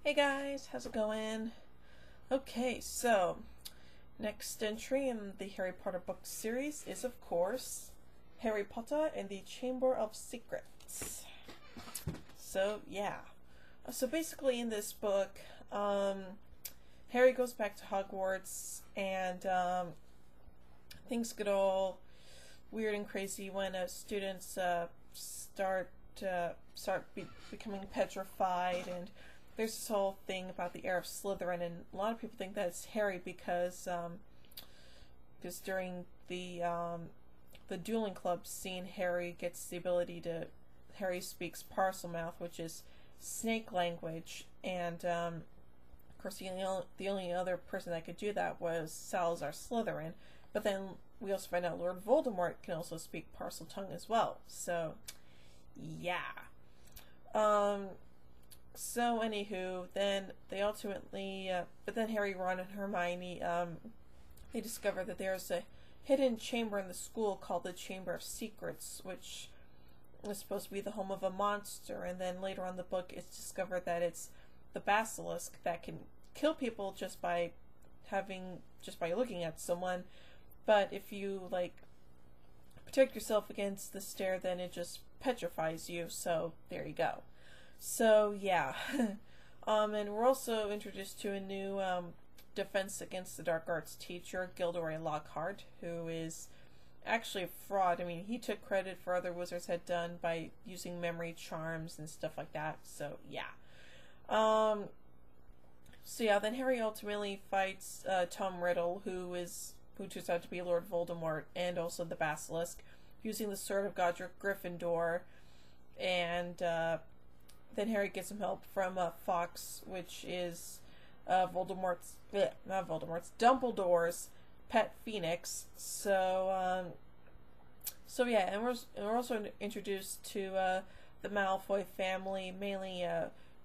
Hey guys, how's it going? Okay, so next entry in the Harry Potter book series is, of course, Harry Potter and the Chamber of Secrets. So, yeah. So basically, in this book, Harry goes back to Hogwarts, and things get all weird and crazy when students becoming petrified, and there's this whole thing about the heir of Slytherin, and a lot of people think that it's Harry because during the dueling club scene, Harry gets the ability to Harry speaks Parselmouth, which is snake language, and of course the only other person that could do that was Salazar Slytherin. But then we also find out Lord Voldemort can also speak Parseltongue as well. So yeah. So anywho, then they ultimately, but then Harry, Ron, and Hermione, they discover that there's a hidden chamber in the school called the Chamber of Secrets, which is supposed to be the home of a monster. And then later on in the book, it's discovered that it's the basilisk that can kill people just by looking at someone. But if you protect yourself against the stare, then it just petrifies you. So there you go. So yeah, and we're also introduced to a new defense against the dark arts teacher, Gilderoy Lockhart, who is actually a fraud. I mean, he took credit for other wizards had done by using memory charms and stuff like that. So yeah. Then Harry ultimately fights Tom Riddle, who turns out to be Lord Voldemort and also the Basilisk, using the Sword of Godric Gryffindor, and then Harry gets some help from Fawkes, which is Dumbledore's pet phoenix. So yeah, and we're also introduced to the Malfoy family, mainly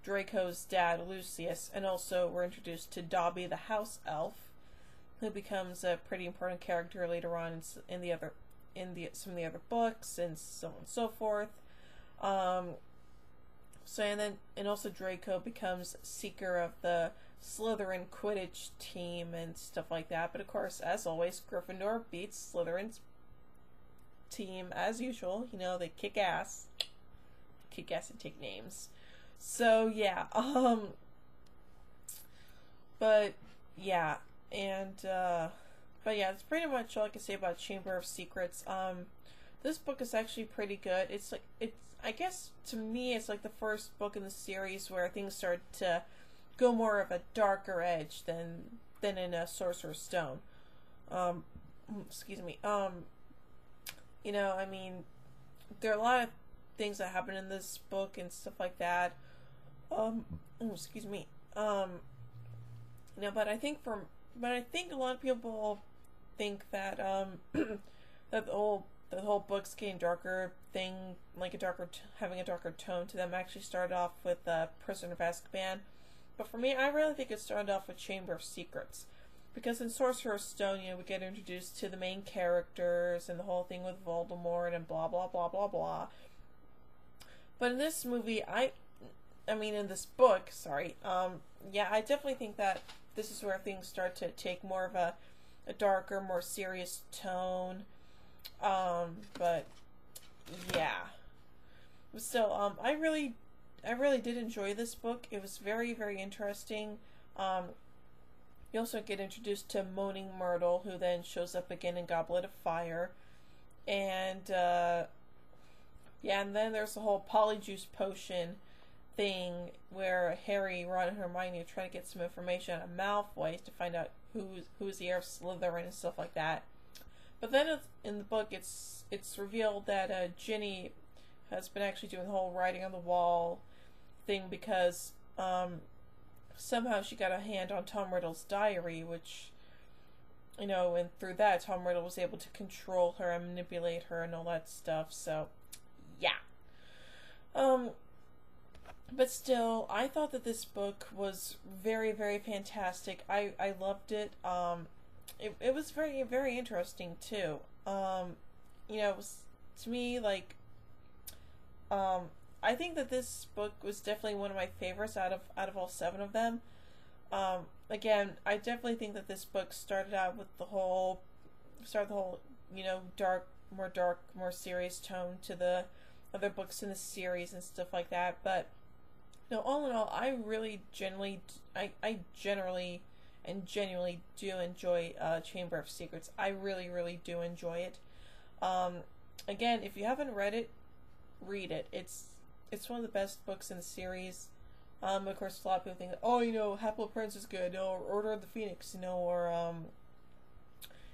Draco's dad, Lucius, and also we're introduced to Dobby the house elf, who becomes a pretty important character later on in some of the other books, and so on and so forth. And also Draco becomes Seeker of the Slytherin Quidditch team and stuff like that. But of course, as always, Gryffindor beats Slytherin's team as usual. You know, they kick ass and take names. So yeah, but yeah, that's pretty much all I can say about Chamber of Secrets. This book is actually pretty good. I guess to me it's like the first book in the series where things start to go more of a darker edge than in a Sorcerer's Stone. Excuse me. I mean, there are a lot of things that happen in this book and stuff like that. Excuse me. But I think a lot of people think that that the whole book's getting darker thing, having a darker tone to them, actually started off with Prisoner of Azkaban. But for me, I really think it started off with Chamber of Secrets. Because in Sorcerer's Stone, we get introduced to the main characters and the whole thing with Voldemort and blah, blah, blah, blah, blah. But in this movie, in this book, sorry, I definitely think that this is where things start to take more of a darker, more serious tone. But yeah. But still, I really did enjoy this book. It was very, very interesting. You also get introduced to Moaning Myrtle, who then shows up again in Goblet of Fire. And, and then there's the whole Polyjuice Potion thing where Harry, Ron, and Hermione are trying to get some information out of Malfoy to find out who's the heir of Slytherin and stuff like that. But then in the book, it's revealed that Ginny has been actually doing the whole writing on the wall thing because somehow she got a hand on Tom Riddle's diary, which, and through that, Tom Riddle was able to control her and manipulate her and all that stuff. So, yeah. But still, I thought that this book was very, very fantastic. I loved it. It was very, very interesting too. It was, to me, I think that this book was definitely one of my favorites out of all 7 of them. Again, I definitely think that this book started out with the whole, dark, more serious tone to the other books in the series and stuff like that. But no, all in all, I really I generally and genuinely do enjoy Chamber of Secrets. I really, really do enjoy it. Again, if you haven't read it, read it. It's one of the best books in the series. Of course, a lot of people think, oh, Half-Blood Prince is good, or Order of the Phoenix, or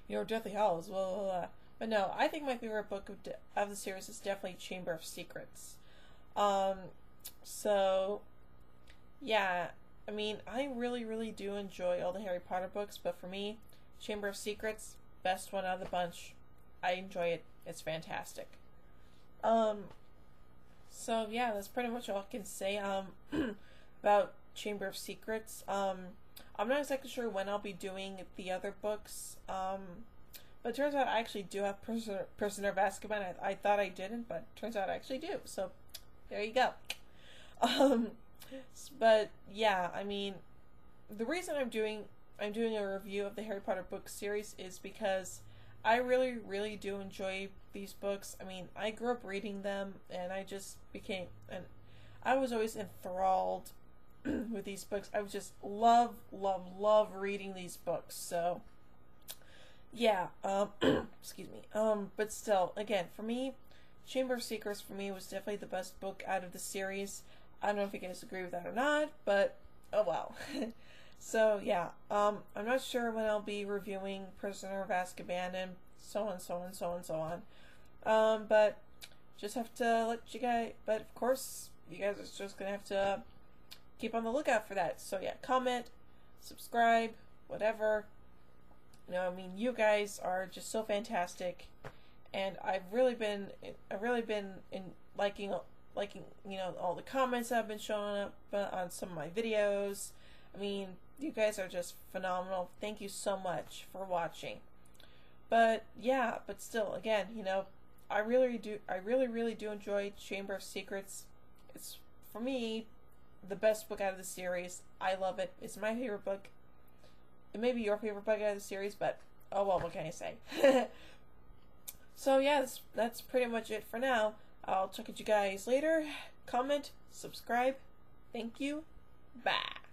Deathly Hallows, blah, blah, blah. But no, I think my favorite book of the series is definitely Chamber of Secrets. So, yeah, I mean, I really, really do enjoy all the Harry Potter books, but for me, Chamber of Secrets, best one out of the bunch. I enjoy it. It's fantastic. So yeah, that's pretty much all I can say, about Chamber of Secrets. I'm not exactly sure when I'll be doing the other books, but it turns out I actually do have Prisoner of Azkaban. I thought I didn't, but turns out I actually do, so there you go. But yeah, I mean, the reason I'm doing a review of the Harry Potter book series is because I really, really do enjoy these books. I mean, I grew up reading them, and I was always enthralled with these books. I would just love, love, love reading these books. So, yeah, excuse me. But still, again, for me, Chamber of Secrets for me was definitely the best book out of the series. I don't know if you guys agree with that or not, but oh well. So yeah, I'm not sure when I'll be reviewing Prisoner of Azkaban and so on, so on, so on, so on. But just have to let you guys. But of course, you guys are just gonna have to keep on the lookout for that. So yeah, comment, subscribe, whatever. I mean, you guys are just so fantastic, and I've really been liking all the comments that have been showing up on some of my videos. I mean, you guys are just phenomenal. Thank you so much for watching. But yeah, but still, again, I really, really do enjoy Chamber of Secrets. It's, for me, the best book out of the series. I love it. It's my favorite book. It may be your favorite book out of the series, but oh well, what can I say? So yeah, that's pretty much it for now. I'll check at you guys later. Comment, subscribe. Thank you. Bye.